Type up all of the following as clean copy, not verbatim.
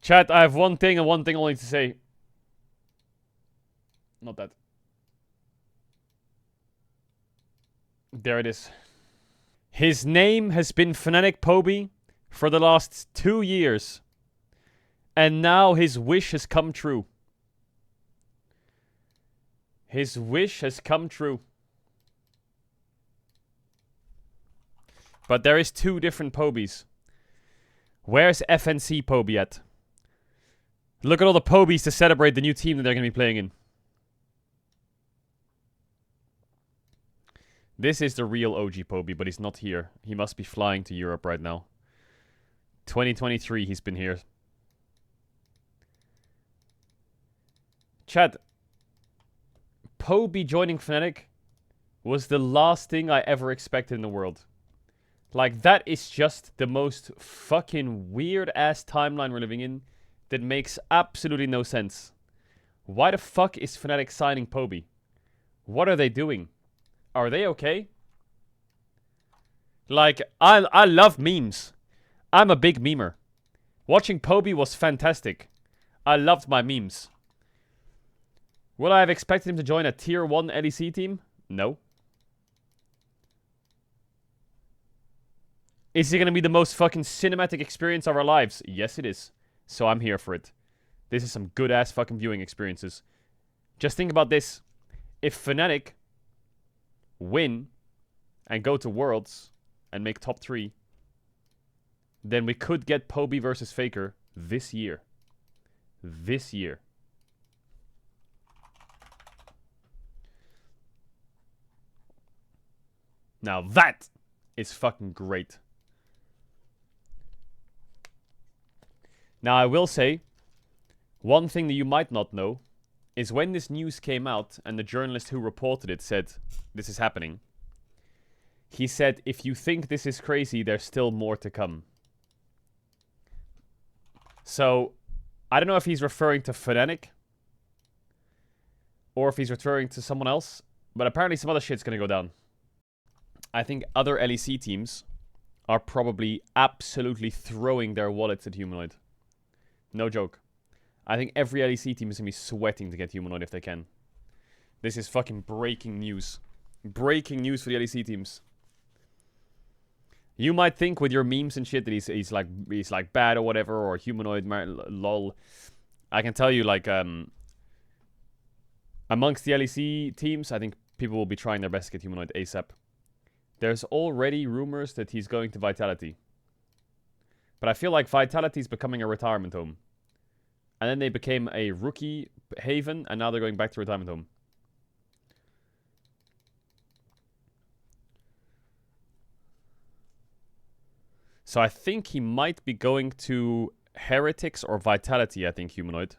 Chat, I have one thing and one thing only to say. Not that. There it is. His name has been Fnatic Pobe for the last 2 years. And now his wish has come true. His wish has come true. But there is 2 different Pobes. Where's FNC Pobe at? Look at all the Pobes to celebrate the new team that they're going to be playing in. This is the real OG Pobe, but he's not here. He must be flying to Europe right now. 2023 he's been here. Chat. Pobe joining Fnatic was the last thing I ever expected in the world. Like, that is just the most fucking weird-ass timeline we're living in that makes absolutely no sense. Why the fuck is Fnatic signing Pobe? What are they doing? Are they okay? Like, I love memes. I'm a big memer. Watching Pobe was fantastic. I loved my memes. Would I have expected him to join a tier 1 LEC team? No. Is it going to be the most fucking cinematic experience of our lives? Yes, it is. So I'm here for it. This is some good-ass fucking viewing experiences. Just think about this. If Fnatic win and go to Worlds and make top 3, then we could get Pobe versus Faker this year. This year. Now that is fucking great. Now I will say, one thing that you might not know is when this news came out and the journalist who reported it said, this is happening. He said, if you think this is crazy, there's still more to come. So, I don't know if he's referring to Fnatic or if he's referring to someone else, but apparently some other shit's gonna go down. I think other LEC teams are probably absolutely throwing their wallets at Humanoid. No joke. I think every LEC team is going to be sweating to get Humanoid if they can. This is fucking breaking news. Breaking news for the LEC teams. You might think with your memes and shit that he's like bad or whatever, or Humanoid lol. I can tell you, like, amongst the LEC teams, I think people will be trying their best to get Humanoid ASAP. There's already rumors that he's going to Vitality. But I feel like Vitality is becoming a retirement home. And then they became a rookie haven, and now they're going back to retirement home. So I think he might be going to Heretics or Vitality, I think, Humanoid.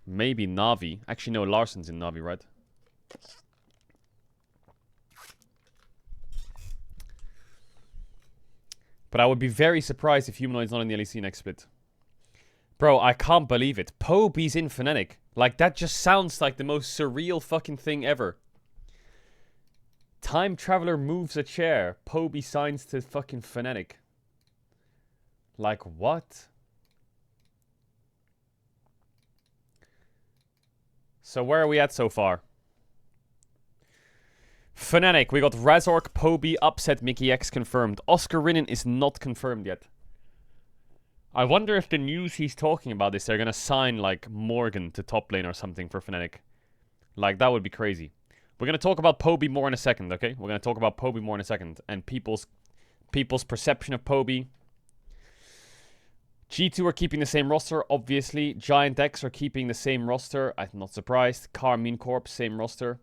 Maybe Na'Vi. Actually, no, Larsen's in Na'Vi, right? But I would be very surprised if Humanoid's not in the LEC next split. Bro, I can't believe it. Pobe's in Fnatic. Like, that just sounds like the most surreal fucking thing ever. Time Traveler moves a chair. Pobe signs to fucking Fnatic. Like, what? So where are we at so far? Fnatic, we got Razork, Pobe, Upset, Mickey X confirmed. Oscar Rinnan is not confirmed yet. I wonder if the news he's talking about is they're gonna sign, like, Morgan to top lane or something for Fnatic. Like, that would be crazy. We're gonna talk about Pobe more in a second, okay? We're gonna talk about Pobe more in a second. And people's perception of Pobe. G2 are keeping the same roster, obviously. Giant X are keeping the same roster. I'm not surprised. Carmine Corp, same roster.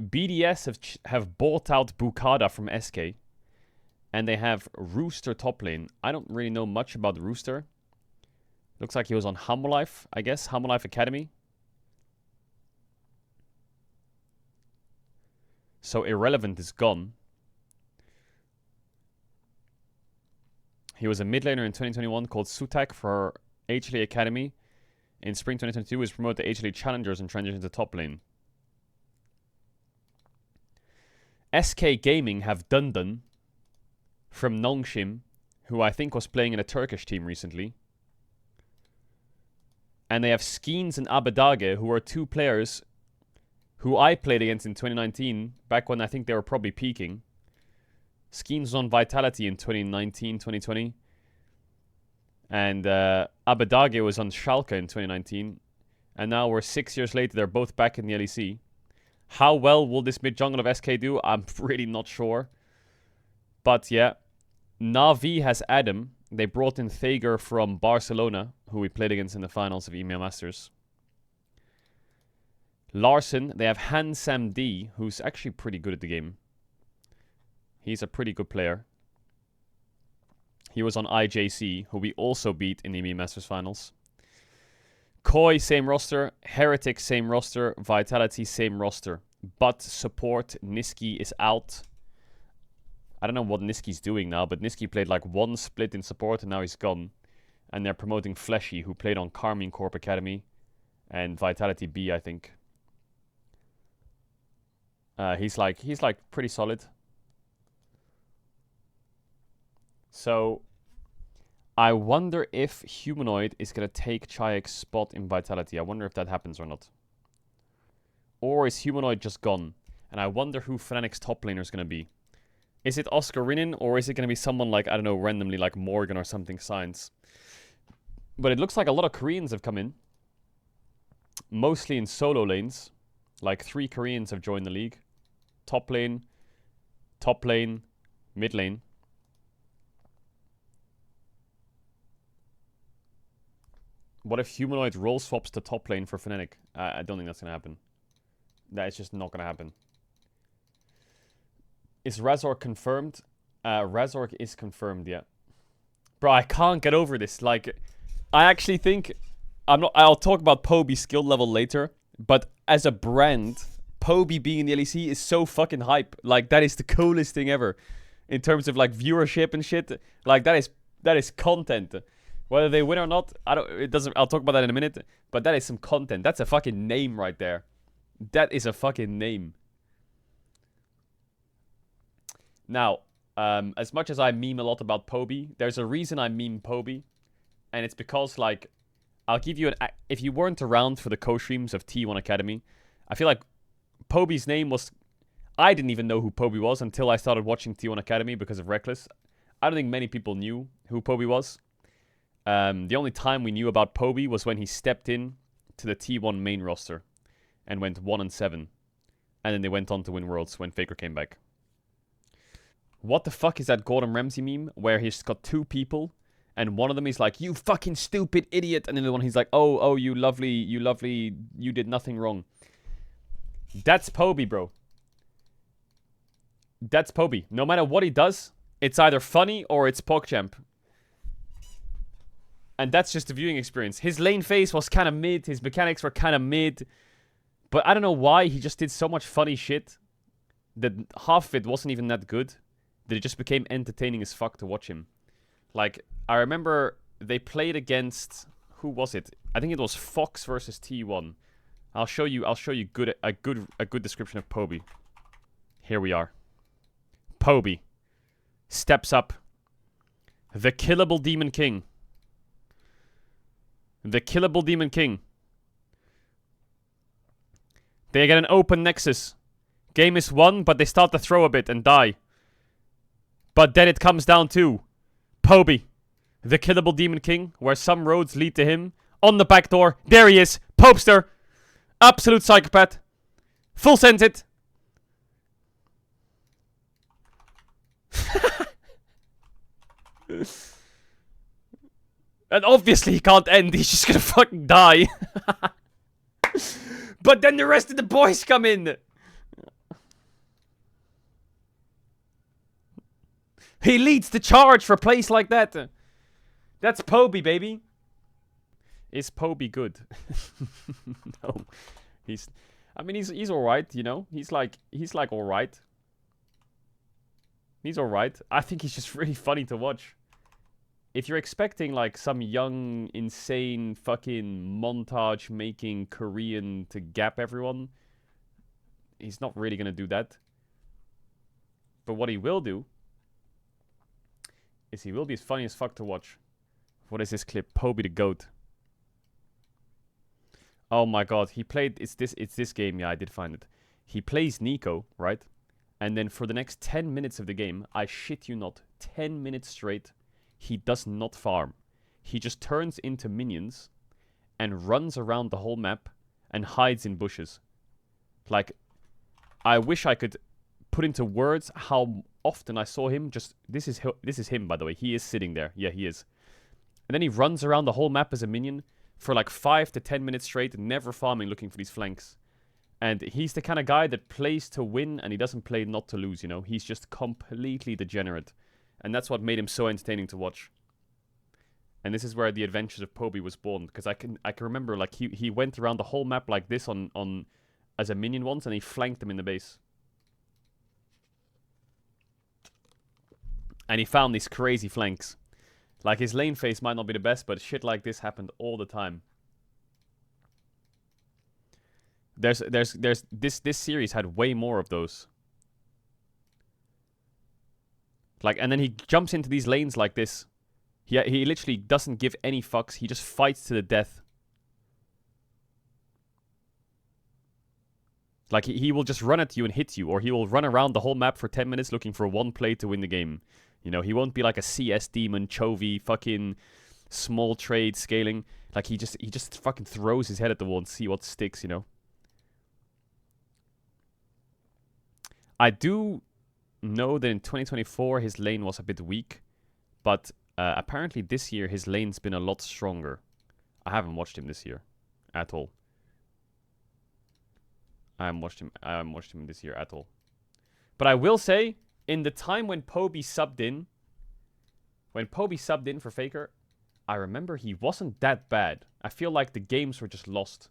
BDS have bought out Bukada from SK. And they have Rooster top lane. I don't really know much about Rooster. Looks like he was on HUMANOID, I guess. HUMANOID Academy. So Irrelevant is gone. He was a mid laner in 2021 called Sutak for HLE Academy. In spring 2022, he was promoted to HLE Challengers and transitioned to top lane. SK Gaming have Dundun from Nongshim, who I think was playing in a Turkish team recently. And they have Skeens and Abadage, who are two players who I played against in 2019, back when I think they were probably peaking. Skeens was on Vitality in 2019, 2020. And Abadage was on Schalke in 2019. And now we're 6 years later, they're both back in the LEC. How well will this mid-jungle of SK do? I'm really not sure. But yeah, Na'Vi has Adam. They brought in Thager from Barcelona, who we played against in the finals of EMEA Masters. Larson, they have Hansam D, who's actually pretty good at the game. He's a pretty good player. He was on IJC, who we also beat in the EMEA Masters finals. Koi, same roster. Heretic, same roster. Vitality, same roster. But support, Niski is out. I don't know what Niski's doing now, but Niski played like one split in support and now he's gone. And they're promoting Fleshy, who played on Carmine Corp Academy and Vitality B, I think. He's like pretty solid. So I wonder if Humanoid is gonna take Chayek's spot in Vitality. I wonder if that happens or not. Or is Humanoid just gone? And I wonder who Fnatic's top laner is gonna be. Is it Oscar Rinin, or is it going to be someone like, I don't know, randomly like Morgan or something Science? But it looks like a lot of Koreans have come in. Mostly in solo lanes. Like 3 Koreans have joined the league. Top lane, mid lane. What if Humanoid role swaps to top lane for Fnatic? I don't think that's going to happen. That is just not going to happen. Is Razork confirmed? Razork is confirmed, yeah. Bro, I can't get over this. Like, I actually think... I'll talk about Poby's skill level later. But as a brand, Pobe being in the LEC is so fucking hype. Like, that is the coolest thing ever. In terms of, like, viewership and shit. Like, that is content. Whether they win or not, I'll talk about that in a minute. But that is some content. That's a fucking name right there. That is a fucking name. Now, as much as I meme a lot about Pobe, there's a reason I meme Pobe. And it's because, like, I'll give you an... If you weren't around for the co-streams of T1 Academy, I feel like Pobe's name was... I didn't even know who Pobe was until I started watching T1 Academy because of Reckless. I don't think many people knew who Pobe was. The only time we knew about Pobe was when he stepped in to the T1 main roster and went 1-7. And then they went on to win Worlds when Faker came back. What the fuck is that Gordon Ramsay meme where he's got 2 people and one of them is like, you fucking stupid idiot, and then the one he's like, oh, you lovely, you did nothing wrong. That's Pobe, bro. That's Pobe. No matter what he does, it's either funny or it's PogChamp. And that's just the viewing experience. His lane phase was kind of mid, his mechanics were kind of mid, but I don't know why he just did so much funny shit that half of it wasn't even that good. That it just became entertaining as fuck to watch him. Like, I remember they played against... Who was it? I think it was Fox versus T1. I'll show you a good description of Pobe. Here we are. Pobe steps up. The killable Demon King. The killable Demon King. They get an open Nexus. Game is won, but they start to throw a bit and die. But then it comes down to Pobe, the killable Demon King, where some roads lead to him. On the back door, there he is, Popester, absolute psychopath, full sent it. And obviously he can't end, he's just gonna fucking die. But then the rest of the boys come in. He leads the charge for plays like that. That's Pobe, baby. Is Pobe good? No. He's alright, you know? He's like alright. He's alright. I think he's just really funny to watch. If you're expecting like some young, insane, fucking montage-making Korean to gap everyone, he's not really gonna do that. But what he will do He will be funny as fuck to watch. What is this clip? Pobe the GOAT. Oh my god, he played... It's this game, yeah, I did find it. He plays Nico, right? And then for the next 10 minutes of the game, I shit you not, 10 minutes straight, he does not farm. He just turns into minions and runs around the whole map and hides in bushes. Like, I wish I could put into words how often I saw him just... This is him, by the way. He is sitting there. Yeah, he is. And then he runs around the whole map as a minion for like 5 to 10 minutes straight, never farming, looking for these flanks. And he's the kind of guy that plays to win, and he doesn't play not to lose, you know? He's just completely degenerate. And that's what made him so entertaining to watch. And this is where the adventures of Pobe was born. Because I can remember, like, he went around the whole map like this on as a minion once, and he flanked them in the base. And he found these crazy flanks. Like, his lane phase might not be the best, but shit like this happened all the time. This series had way more of those. Like, and then he jumps into these lanes like this. He literally doesn't give any fucks. He just fights to the death. Like, he will just run at you and hit you, or he will run around the whole map for 10 minutes looking for one play to win the game. You know, he won't be like a CS demon, Chovy, fucking small trade scaling. Like, he just fucking throws his head at the wall and see what sticks, you know. I do know that in 2024 his lane was a bit weak, but apparently this year his lane's been a lot stronger. I haven't watched him this year at all. I haven't watched him this year at all. But I will say, in the time when Pobe subbed in for Faker, I remember he wasn't that bad. I feel like the games were just lost.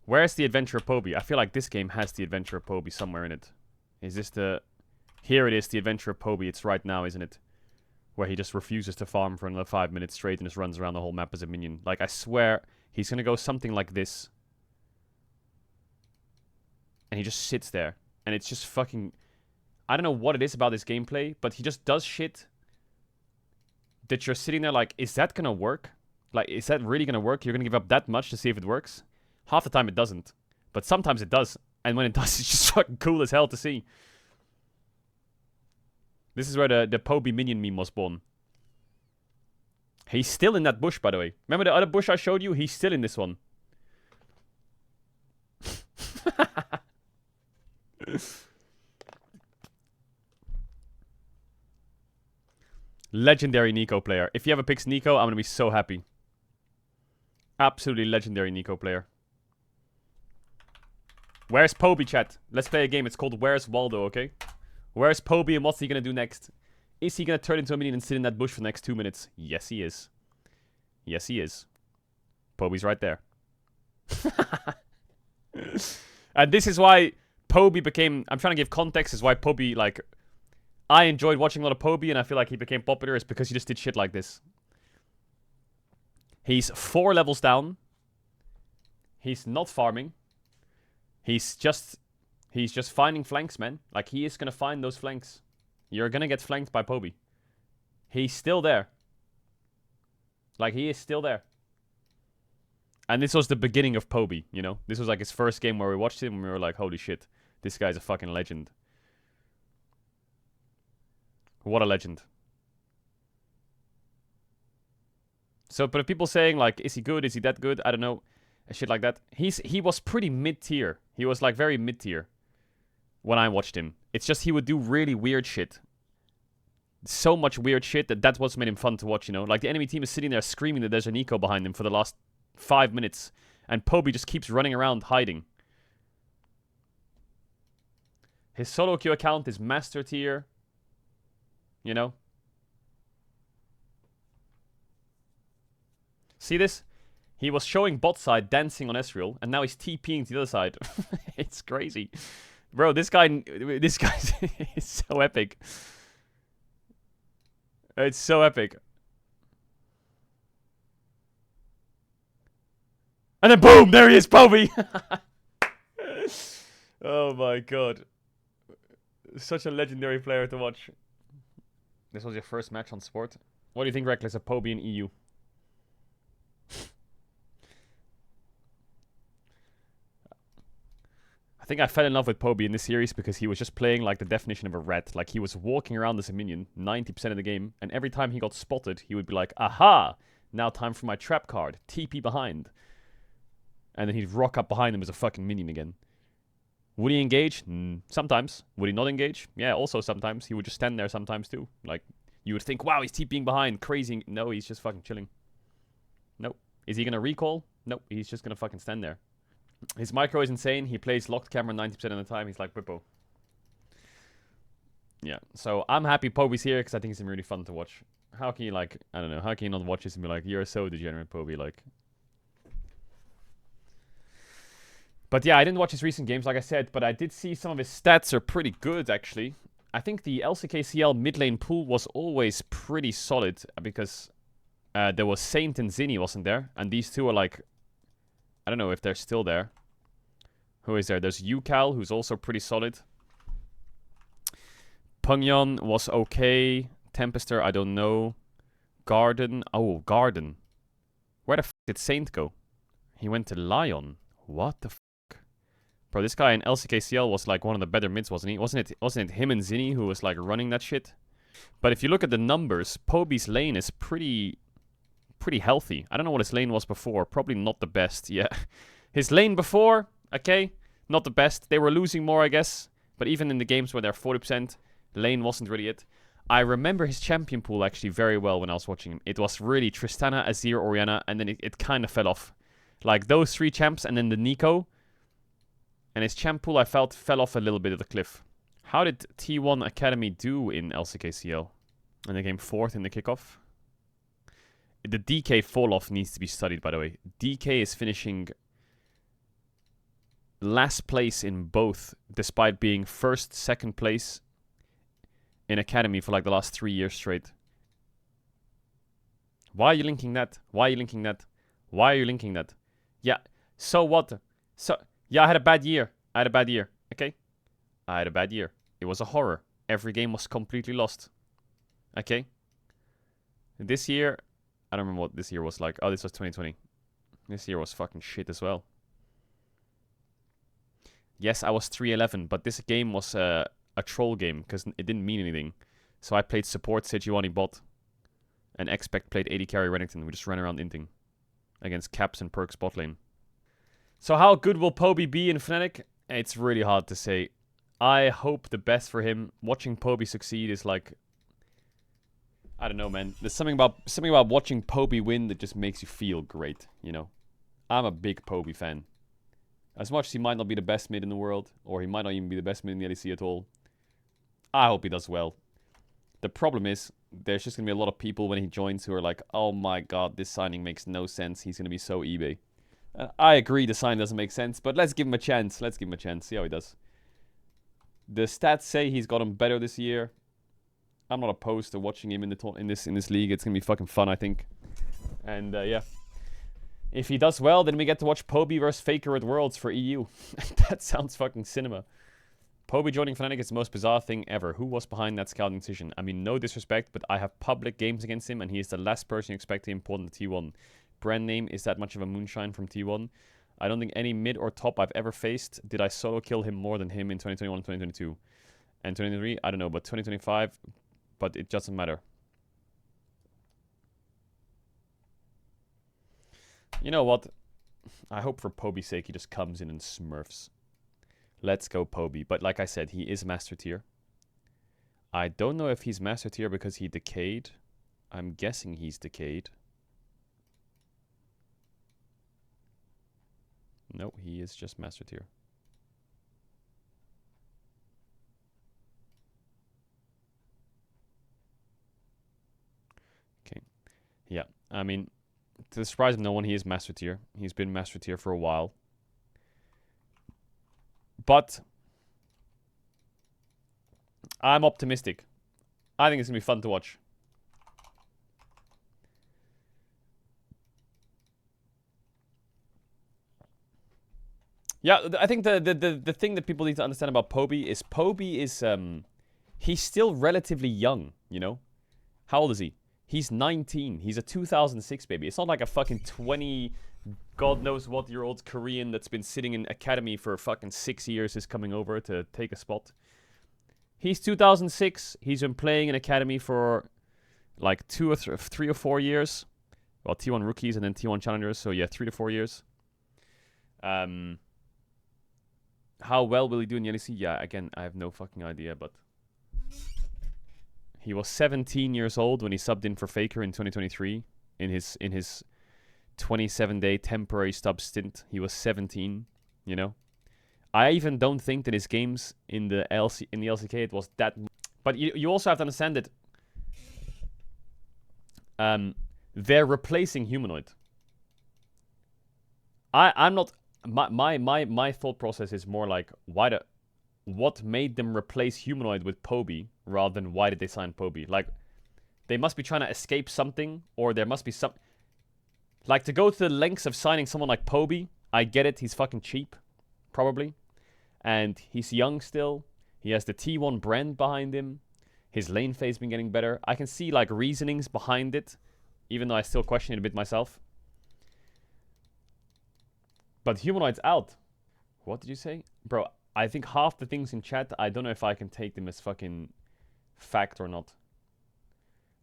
Where's the Adventure of Pobe? I feel like this game has the Adventure of Pobe somewhere in it. Is this the... Here it is, the Adventure of Pobe. It's right now, isn't it? Where he just refuses to farm for another 5 minutes straight and just runs around the whole map as a minion. Like, I swear, he's gonna go something like this. And he just sits there. And it's just fucking... I don't know what it is about this gameplay, but he just does shit that you're sitting there like, is that gonna work? Like, is that really gonna work? You're gonna give up that much to see if it works? Half the time it doesn't. But sometimes it does. And when it does, it's just fucking cool as hell to see. This is where the Pobe minion meme was born. He's still in that bush, by the way. Remember the other bush I showed you? He's still in this one. Legendary Nico player. If you ever picks Nico, I'm gonna be so happy. Absolutely legendary Nico player. Where's Pobe, chat? Let's play a game. It's called Where's Waldo, okay? Where's Pobe and what's he gonna do next? Is he gonna turn into a minion and sit in that bush for the next 2 minutes? Yes, he is. Yes, he is. Pobe's right there. And this is why Pobe became... I'm trying to give context as why Pobe, like... I enjoyed watching a lot of Pobe and I feel like he became popular is because he just did shit like this. He's 4 levels down. He's not farming. He's just finding flanks, man. Like, he is gonna find those flanks. You're gonna get flanked by Pobe. He's still there. Like, he is still there. And this was the beginning of Pobe, you know? This was like his first game where we watched him and we were like, holy shit. This guy's a fucking legend. What a legend. So, but if people saying, like, is he good? Is he that good? I don't know. Shit like that. He was pretty mid-tier. He was, like, very mid-tier when I watched him. It's just he would do really weird shit. So much weird shit that's what's made him fun to watch, you know? Like, the enemy team is sitting there screaming that there's an eco behind him for the last 5 minutes. And Pobe just keeps running around hiding. His solo queue account is master tier. You know? See this? He was showing bot side dancing on Ezreal, and now he's TPing to the other side. It's crazy. Bro, this guy is so epic. It's so epic. And then boom, there he is, Pobe! Oh my god. Such a legendary player to watch. This was your first match on Sport? What do you think, Reckless, of Pobe in EU? I think I fell in love with Pobe in this series because he was just playing like the definition of a rat. Like, he was walking around as a minion 90% of the game, and every time he got spotted, he would be like, aha! Now time for my trap card. TP behind. And then he'd rock up behind him as a fucking minion again. Would he engage? Sometimes. Would he not engage? Yeah, also sometimes. He would just stand there sometimes too. Like, you would think, wow, he's TPing behind. Crazy. No, he's just fucking chilling. Nope. Is he gonna recall? Nope. He's just gonna fucking stand there. His micro is insane. He plays locked camera 90% of the time. He's like Bippo. Yeah. So I'm happy Pobe's here because I think it's really fun to watch. How can you, like, I don't know, how can you not watch this and be like, you're so degenerate, Pobe, like. But yeah, I didn't watch his recent games, like I said, but I did see some of his stats are pretty good, actually. I think the LCKCL mid lane pool was always pretty solid because there was Saint and Zinni, wasn't there? And these two are like, I don't know if they're still there. Who is there? There's Yukal, who's also pretty solid. Pungyon was okay. Tempester, I don't know. Garden. Oh, Garden. Where the f did Saint go? He went to Lion. What the f? Bro, this guy in LCKCL was like one of the better mids, wasn't he? Wasn't it him and Zinni who was like running that shit? But if you look at the numbers, Pobe's lane is pretty healthy. I don't know what his lane was before. Probably not the best. Yeah. His lane before, okay, not the best. They were losing more, I guess. But even in the games where they're 40%, lane wasn't really it. I remember his champion pool actually very well when I was watching him. It was really Tristana, Azir, Orianna, and then it kind of fell off. Like those three champs and then the Nico. And his champ pool, I felt, fell off a little bit of the cliff. How did T1 Academy do in LCKCL? And they came 4th in the kickoff. The DK fall-off needs to be studied, by the way. DK is finishing last place in both, despite being first, second place in Academy for like the last 3 years straight. Why are you linking that? Why are you linking that? Why are you linking that? Yeah, so what? So, yeah, I had a bad year. Okay? I had a bad year. It was a horror. Every game was completely lost. Okay? This year, I don't remember what this year was like. Oh, this was 2020. This year was fucking shit as well. Yes, I was 3-11, but this game was a troll game because it didn't mean anything. So I played support Sejuani bot, and Expect played AD carry Renekton. We just ran around inting against Caps and Perks bot lane. So how good will Pobe be in Fnatic? It's really hard to say. I hope the best for him. Watching Pobe succeed is like, I don't know, man. There's something about watching Pobe win that just makes you feel great, you know? I'm a big Pobe fan. As much as he might not be the best mid in the world, or he might not even be the best mid in the LEC at all, I hope he does well. The problem is, there's just going to be a lot of people when he joins who are like, oh my god, this signing makes no sense. He's going to be so eBay. I agree the sign doesn't make sense, but let's give him a chance. Let's give him a chance. See how he does. The stats say he's gotten better this year. I'm not opposed to watching him in this league. It's going to be fucking fun, I think. And yeah. If he does well, then we get to watch Pobe versus Faker at Worlds for EU. That sounds fucking cinema. Pobe joining Fnatic is the most bizarre thing ever. Who was behind that scouting decision? I mean, no disrespect, but I have public games against him, and he is the last person you expect to import in the T1. Brand name is that much of a moonshine from T1. I don't think any mid or top I've ever faced did I solo kill him more than him in 2021 and 2022. And 2023, I don't know, but 2025, but it doesn't matter. You know what? I hope for Pobe's sake he just comes in and smurfs. Let's go Pobe. But like I said, he is Master Tier. I don't know if he's Master Tier because he decayed. I'm guessing he's decayed. No, he is just Master Tier. Okay. Yeah, I mean, to the surprise of no one, he is Master Tier. He's been Master Tier for a while. But I'm optimistic. I think it's going to be fun to watch. Yeah, I think the thing that people need to understand about Pobe is he's still relatively young, you know? How old is he? He's 19. He's a 2006 baby. It's not like a fucking 20, God knows what year old Korean that's been sitting in academy for fucking 6 years is coming over to take a spot. He's 2006. He's been playing in academy for like 3 or 4 years. Well, T1 rookies and then T1 challengers. So yeah, 3 to 4 years. How well will he do in the LEC? Yeah, again, I have no fucking idea, but he was 17 years old when he subbed in for Faker in 2023 in his 27-day temporary stub stint. He was 17, you know. I even don't think that his games in the LCK it was that. But you also have to understand that they're replacing Humanoid. I'm not. My thought process is more like what made them replace Humanoid with Pobe rather than why did they sign Pobe? Like, they must be trying to escape something, or there must be some... Like, to go to the lengths of signing someone like Pobe, I get it, he's fucking cheap, probably. And he's young still. He has the T1 brand behind him. His lane phase's been getting better. I can see, like, reasonings behind it, even though I still question it a bit myself. But Humanoid's out. What did you say? Bro, I think half the things in chat, I don't know if I can take them as fucking fact or not.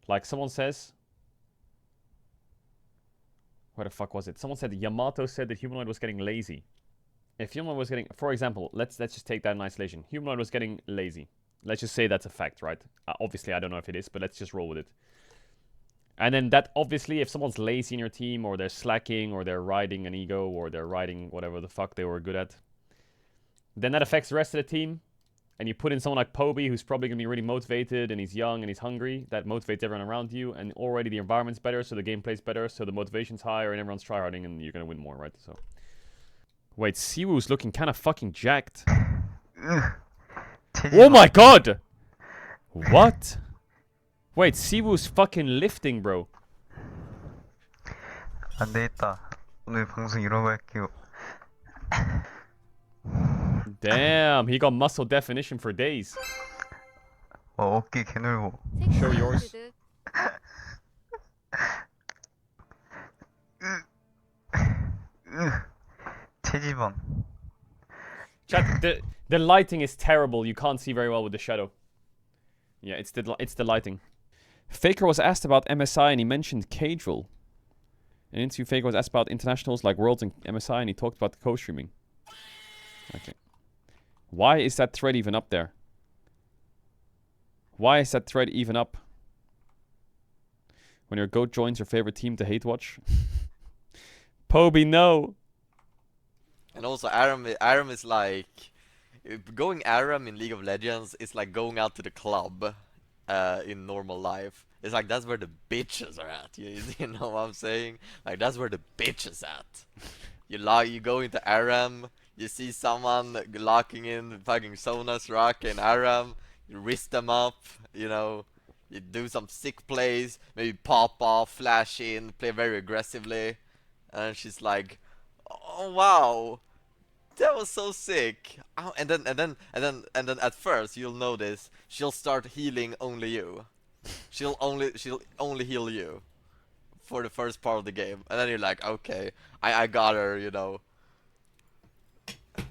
Like, someone says... Where the fuck was it? Someone said Yamato said that Humanoid was getting lazy. If Humanoid was getting... For example, let's just take that in isolation. Humanoid was getting lazy. Let's just say that's a fact, right? Obviously, I don't know if it is, but let's just roll with it. And then that, obviously, if someone's lazy in your team, or they're slacking, or they're riding an ego, or they're riding whatever the fuck they were good at, then that affects the rest of the team. And you put in someone like Pobe, who's probably going to be really motivated, and he's young, and he's hungry. That motivates everyone around you, and already the environment's better, so the gameplay's better, so the motivation's higher, and everyone's tryharding, and you're going to win more, right? So, wait, Siwoo's looking kind of fucking jacked. Oh my god! What? Wait, Siwoo's fucking lifting, bro. 안 되겠다. 오늘 방송 이러고 할게요. Damn, he got muscle definition for days. 어깨 개놀고. Show yours. 체지방. Chat, the lighting is terrible. You can't see very well with the shadow. Yeah, it's the lighting. Faker was asked about MSI and he mentioned Caedrel. In an interview, Faker was asked about internationals like Worlds and MSI and he talked about the co-streaming. Okay. Why is that thread even up there? Why is that thread even up? When your goat joins your favorite team to hate watch? Pobe, no! And also Aram is like... Going Aram in League of Legends is like going out to the club in normal life. It's like that's where the bitches are at. You know what I'm saying? Like that's where the bitches at. You go into Aram, you see someone locking in fucking Sona's Rock and Aram, you wrist them up, you know, you do some sick plays, maybe pop off, flash in, play very aggressively, and she's like, oh wow. That was so sick. Oh, and then at first you'll notice she'll start healing only you. She'll only heal you for the first part of the game, and then you're like, okay, I got her, you know.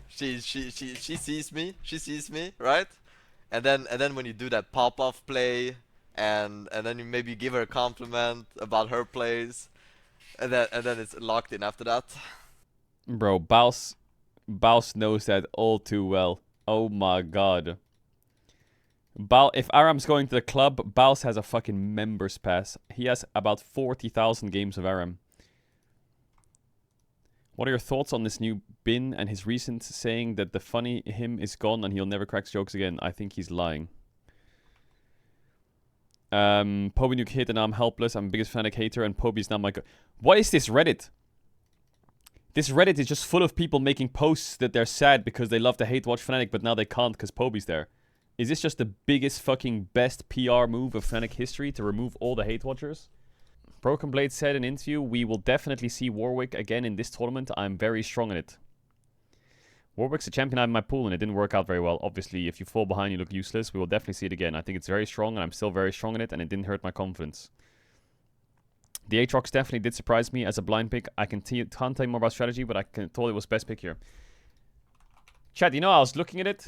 She sees me, right? And then when you do that pop off play, and then you maybe give her a compliment about her plays, and then it's locked in after that. Bro, Baus knows that all too well. Oh my god. If Aram's going to the club, Baus has a fucking members pass. He has about 40,000 games of Aram. What are your thoughts on this new Bin and his recent saying that the funny him is gone and he'll never crack jokes again? I think he's lying. Pobe nuke hit and I'm helpless. I'm the biggest Fnatic hater and Pobe's now my god. What is this Reddit? This Reddit is just full of people making posts that they're sad because they love to hate watch Fnatic, but now they can't because Pobe's there. Is this just the biggest fucking best PR move of Fnatic history to remove all the hate watchers? Broken Blade said in an interview, we will definitely see Warwick again in this tournament. I'm very strong in it. Warwick's a champion I have in my pool and it didn't work out very well. Obviously, if you fall behind, you look useless. We will definitely see it again. I think it's very strong and I'm still very strong in it and it didn't hurt my confidence. The Aatrox definitely did surprise me as a blind pick. I can't tell you more about strategy, but I thought it was best pick here. Chat, you know, I was looking at it.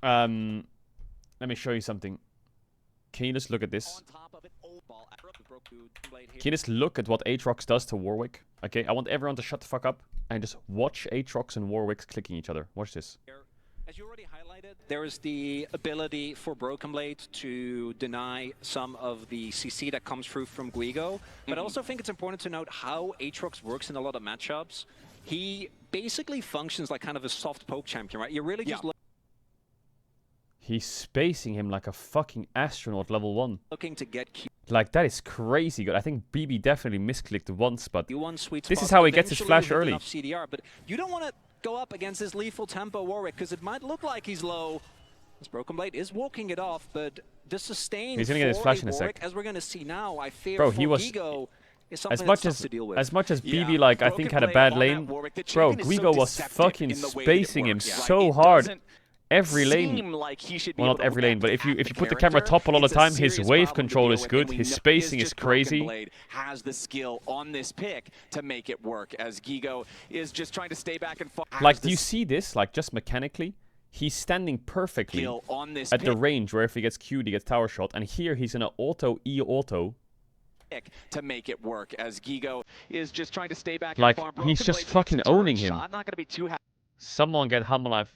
Let me show you something. Can you just look at this? Can you just look at what Aatrox does to Warwick? Okay, I want everyone to shut the fuck up and just watch Aatrox and Warwick clicking each other. Watch this. As you already highlighted, there is the ability for Broken Blade to deny some of the CC that comes through from Guigo. But I also think it's important to note how Aatrox works in a lot of matchups. He basically functions like kind of a soft poke champion, right? You're really just He's spacing him like a fucking astronaut level 1. looking to get Q. Like, that is crazy good. I think BB definitely misclicked once, but Q1 sweet this spot. is how he gets his Eventually flash with early. enough CDR, but you don't want to go up against this lethal tempo Warwick because it might look like he's low. This Broken Blade is walking it off, but the sustain He's gonna get his for flash a in a Warwick, sec. as we're going to see now, I fear Bro, for he was Guigo is something as much that's tough to deal with. as BB like I think had a bad lane. Bro, Guigo was fucking spacing him so hard. Every lane, like he should be well, able not to every look lane, but if you at the put the camera character, top a lot of it's a time, his serious wave problem to control deal is with good, when his he spacing is just Broken crazy. Blade has the skill on this pick to make it work, as Gigo is just trying to stay back and Like, do you see this? Like, just mechanically, he's standing perfectly on this at the pick range where if he gets Q'd, he gets tower shot, and here he's gonna auto to make it work, as Gigo is just trying to stay back Like, and farm. he's Broken just Blade fucking needs to turn owning him. shot. Not going to be too happy. Someone get HUMANOID.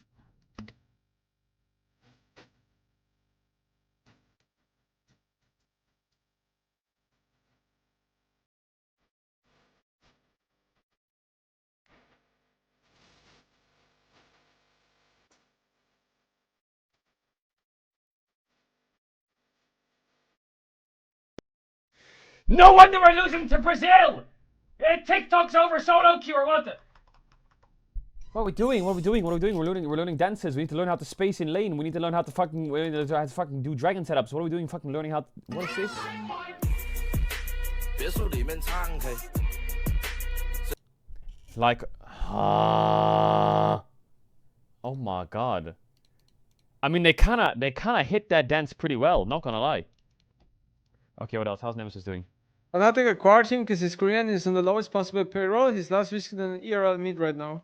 No wonder we're losing to Brazil! TikTok's over solo queue or what the... What are we doing? What are we doing? What are we doing? We're learning dances. We need to learn how to space in lane. We need to learn how to fucking do dragon setups. What are we doing? Fucking learning how to... What is this? Like, oh my god. I mean, they kinda hit that dance pretty well, not gonna lie. Okay, what else? How's Nemesis doing? Fnatic acquired him because his Korean is on the lowest possible payroll. He's less risky than an ERL mid right now.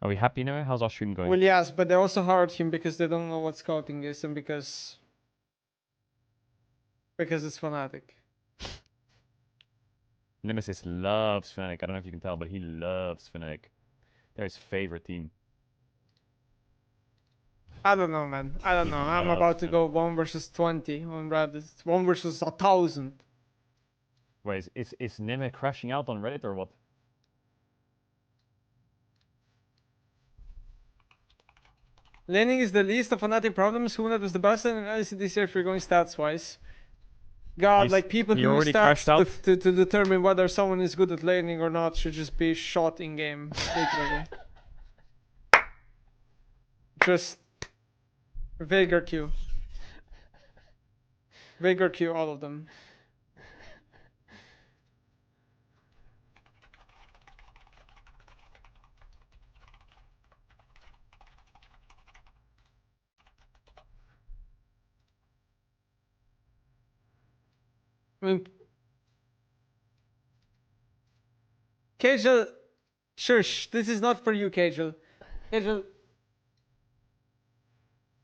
Are we happy now? How's our stream going? Well, yes, but they also hired him because they don't know what scouting is and because it's Fnatic. Nemesis loves Fnatic. I don't know if you can tell, but he loves Fnatic. They're his favorite team. I don't know, man. I don't know. I'm about to go 1 versus 20 on Reddit. 1 versus 1,000. Wait, is Neme crashing out on Reddit or what? Laning is the least of Fnatic problems. HUMANOID was the best in LEC this year if you're going stats wise. God, like people he who already stats crashed out? to determine whether someone is good at laning or not should just be shot in game. Literally. Just Veigar Q. Veigar Q, all of them. I mean, Caedrel, shush, this is not for you, Caedrel. Caedrel,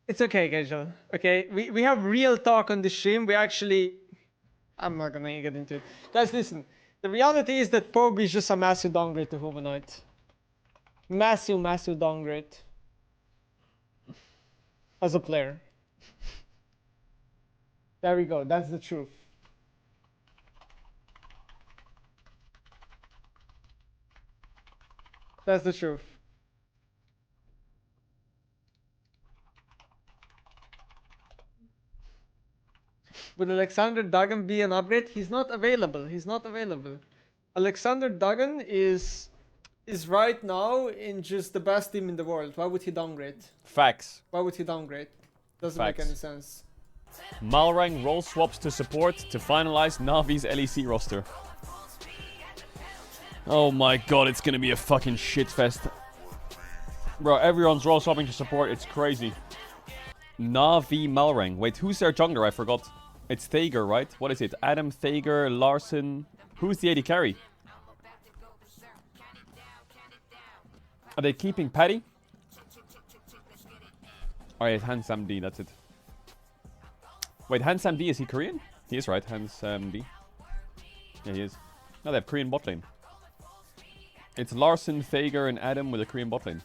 it's okay, Caedrel. Okay, we have real talk on the stream. We actually, I'm not gonna get into it. Guys, listen. The reality is that Pobe is just a massive downgrade to HUMANOID. Massive downgrade. As a player. There we go. That's the truth. That's the truth. Would Alexander Duggan be an upgrade? He's not available. He's not available. Alexander Duggan is right now in just the best team in the world. Why would he downgrade? Facts. Why would he downgrade? Doesn't Facts. make any sense. Malrang role swaps to support to finalize Navi's LEC roster. Oh my god, it's gonna be a fucking shitfest. Bro, everyone's role swapping to support, it's crazy. Navi Malrang. Wait, who's their jungler? I forgot. It's Thager, right? What is it? Adam, Thager, Larson. Who's the AD carry? Are they keeping Paddy? Alright, Hansam D, that's it. Wait, Hansam D, is he Korean? He is, right? Hansam D. Yeah, he is. No, they have Korean bot lane. It's Larson, Thager, and Adam with a Korean bot lane.